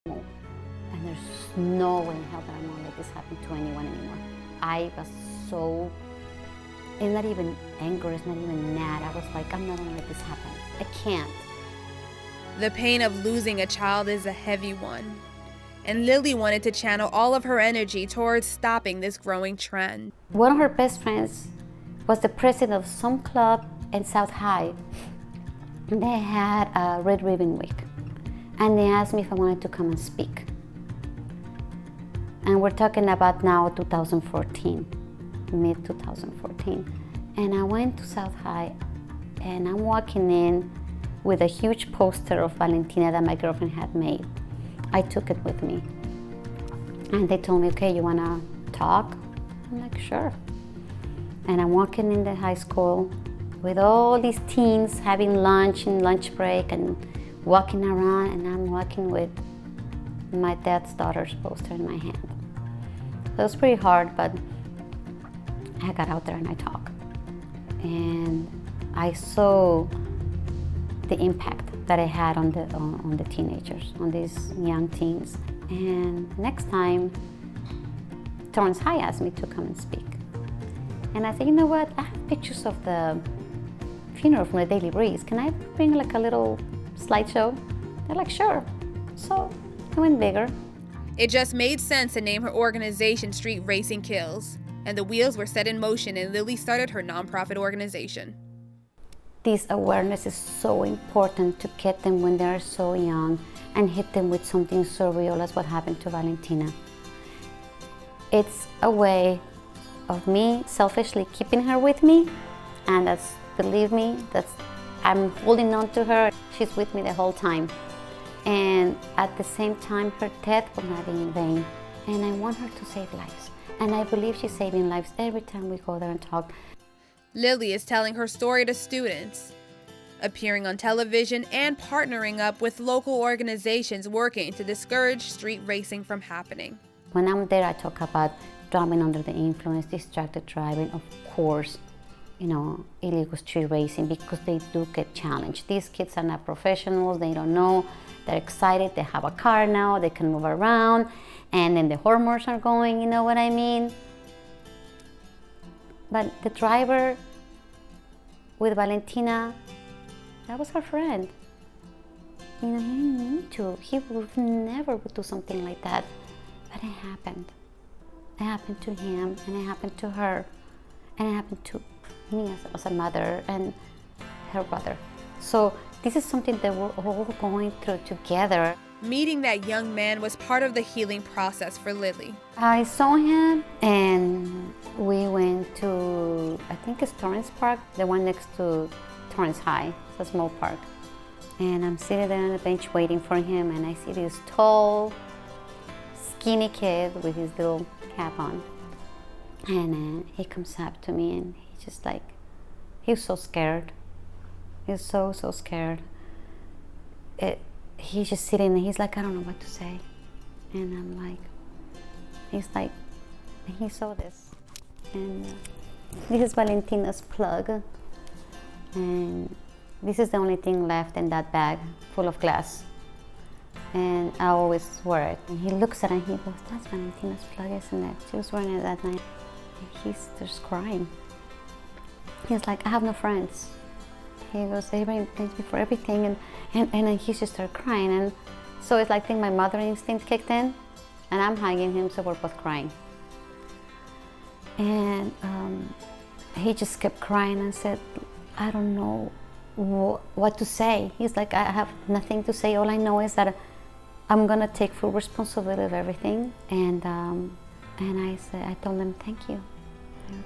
And there's no way in hell that I'm gonna let this happen to anyone anymore. I was so, it's not even anger, it's not even mad. I was like, I'm not gonna let this happen. I can't. The pain of losing a child is a heavy one, and Lily wanted to channel all of her energy towards stopping this growing trend. One of her best friends was the president of some club in South High. They had a Red Ribbon Week, and they asked me if I wanted to come and speak. And we're talking about now 2014, mid 2014. And I went to South High, and I'm walking in with a huge poster of Valentina that my girlfriend had made. I took it with me. And they told me, okay, you wanna talk? I'm like, sure. And I'm walking in the high school with all these teens having lunch and lunch break and walking around, and I'm walking with my dad's daughter's poster in my hand. So it was pretty hard, but I got out there and I talked. And I saw the impact that it had on the teenagers, on these young teens. And next time, Torrance High asked me to come and speak. And I said, you know what, I have pictures of the funeral from the Daily Breeze. Can I bring like a little slideshow? They're like, sure. So I went bigger. It just made sense to name her organization Street Racing Kills, and the wheels were set in motion and Lily started her nonprofit organization. This awareness is so important to get them when they're so young and hit them with something so real as what happened to Valentina. It's a way of me selfishly keeping her with me, and that's, believe me, I'm holding on to her. She's with me the whole time. And at the same time, her death will not be in vain. And I want her to save lives. And I believe she's saving lives every time we go there and talk. Lily is telling her story to students, appearing on television and partnering up with local organizations working to discourage street racing from happening. When I'm there, I talk about driving under the influence, distracted driving, of course, illegal street racing, because they do get challenged. These kids are not professionals, they don't know, they're excited, they have a car now, they can move around, and then the hormones are going, you know what I mean? But the driver with Valentina, that was her friend. He didn't need to, he would never do something like that, but it happened. It happened to him, and it happened to her, and it happened to me as a mother and her brother. So this is something that we're all going through together. Meeting that young man was part of the healing process for Lily. I saw him and we went to, I think it's Torrance Park, the one next to Torrance High. It's a small park. And I'm sitting there on the bench waiting for him, and I see this tall, skinny kid with his little cap on. And he comes up to me, and he's just like, he was so scared. He was so scared. He's just sitting there, he's like, I don't know what to say. And I'm like, he's like, he saw this. And this is Valentina's plug. And this is the only thing left in that bag full of glass. And I always wear it. And he looks at it and he goes, that's Valentina's plug, isn't it? She was wearing it that night. And he's just crying. He's like, I have no friends. He goes, everybody thanks me for everything. And he just started crying. And so it's like, I think my mother instinct kicked in, and I'm hugging him, so we're both crying. And he just kept crying and said, I don't know what to say. He's like, I have nothing to say. All I know is that I'm gonna take full responsibility of everything. And I told him, thank you.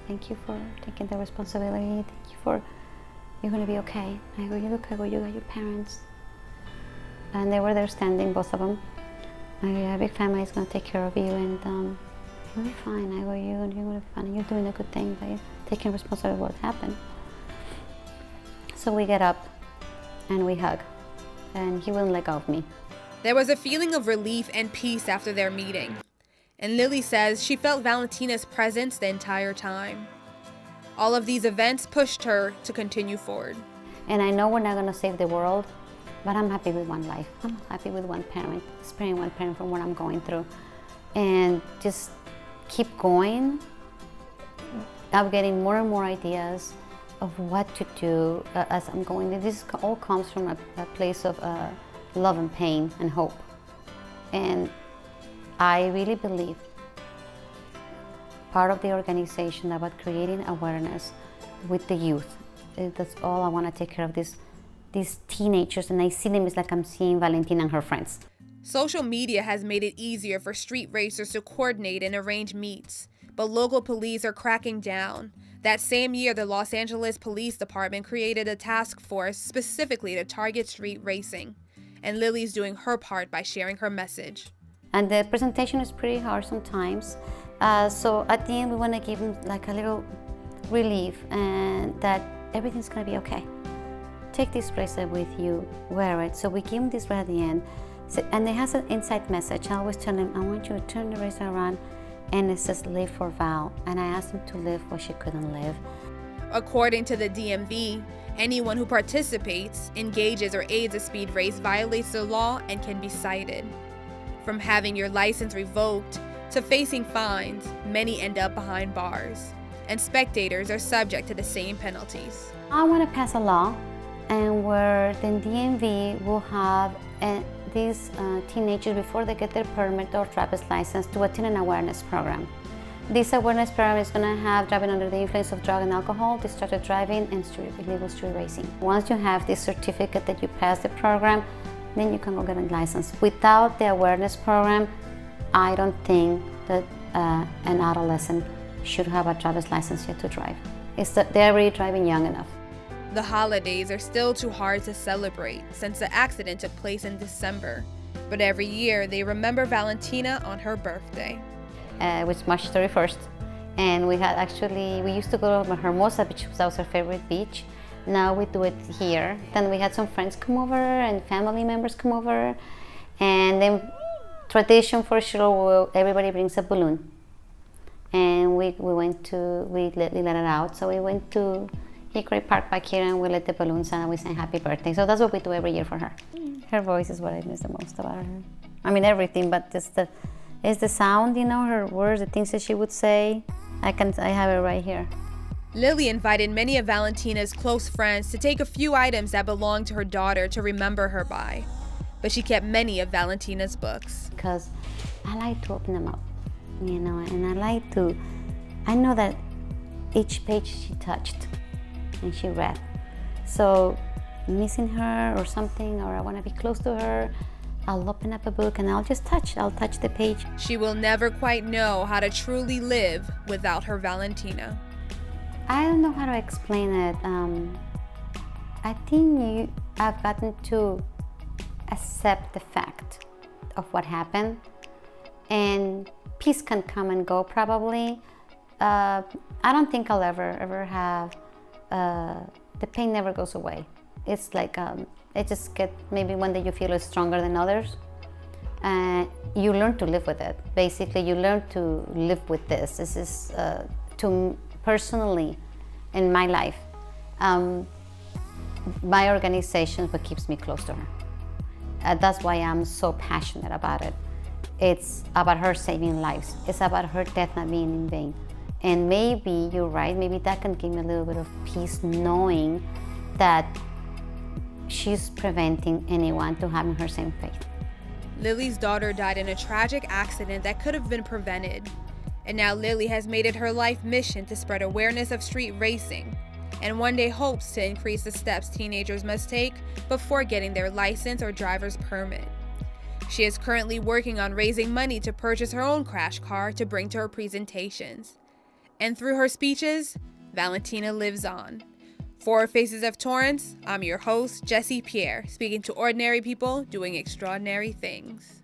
Thank you for taking the responsibility. Thank you for, you're gonna be okay. I go, you got your parents. And they were there standing, both of them. I go, your big family is gonna take care of you, and you'll be fine. I go, you're gonna be fine. You're doing a good thing by taking responsibility of what happened. So we get up and we hug, and he wouldn't let go of me. There was a feeling of relief and peace after their meeting. And Lily says she felt Valentina's presence the entire time. All of these events pushed her to continue forward. And I know we're not gonna save the world, but I'm happy with one life. I'm happy with one parent, sparing one parent from what I'm going through. And just keep going. I'm getting more and more ideas of what to do as I'm going. This all comes from a place of love and pain and hope. And I really believe part of the organization about creating awareness with the youth. That's all I want to take care of, these teenagers, and I see them as like I'm seeing Valentina and her friends. Social media has made it easier for street racers to coordinate and arrange meets, but local police are cracking down. That same year, the Los Angeles Police Department created a task force specifically to target street racing, and Lily's doing her part by sharing her message. And the presentation is pretty hard sometimes, so at the end we want to give them like a little relief and that everything's going to be okay. Take this bracelet with you, wear it. So we give them this right at the end. So, and it has an inside message. I always tell them, I want you to turn the bracelet around and it says live for Val. And I asked them to live what she couldn't live. According to the DMV, anyone who participates, engages, or aids a speed race violates the law and can be cited. From having your license revoked to facing fines, many end up behind bars, and spectators are subject to the same penalties. I want to pass a law and where the DMV will have these teenagers, before they get their permit or driver's license, to attend an awareness program. This awareness program is going to have driving under the influence of drug and alcohol, distracted driving, and illegal street racing. Once you have this certificate that you passed the program, then you can go get a license. Without the awareness program, I don't think that an adolescent should have a driver's license yet to drive. It's that they're already driving young enough. The holidays are still too hard to celebrate since the accident took place in December. But every year they remember Valentina on her birthday. It was March 31st. And we used to go to Hermosa Beach, because that was our favorite beach. Now we do it here. Then we had some friends come over and family members come over. And then tradition for sure, everybody brings a balloon. And we let it out. So we went to Hickory Park back here and we lit the balloons and we sang happy birthday. So that's what we do every year for her. Her voice is what I miss the most about her. I mean everything, but just it's the sound, you know, her words, the things that she would say. I have it right here. Lily invited many of Valentina's close friends to take a few items that belonged to her daughter to remember her by. But she kept many of Valentina's books. Because I like to open them up, you know, and I know that each page she touched and she read. So missing her or something, or I want to be close to her, I'll open up a book and I'll touch the page. She will never quite know how to truly live without her Valentina. I don't know how to explain it. I think I've gotten to accept the fact of what happened, and peace can come and go probably. I don't think I'll ever have, the pain never goes away. It's like, it just maybe one day you feel it's stronger than others. You learn to live with it. Basically, you learn to live with this. This is, personally, in my life, my organization is what keeps me close to her. That's why I'm so passionate about it. It's about her saving lives. It's about her death not being in vain. And maybe you're right, maybe that can give me a little bit of peace knowing that she's preventing anyone to having her same fate. Lily's daughter died in a tragic accident that could have been prevented. And now Lily has made it her life mission to spread awareness of street racing, and one day hopes to increase the steps teenagers must take before getting their license or driver's permit. She is currently working on raising money to purchase her own crash car to bring to her presentations. And through her speeches, Valentina lives on. For Faces of Torrance, I'm your host, Jessie Pierre, speaking to ordinary people doing extraordinary things.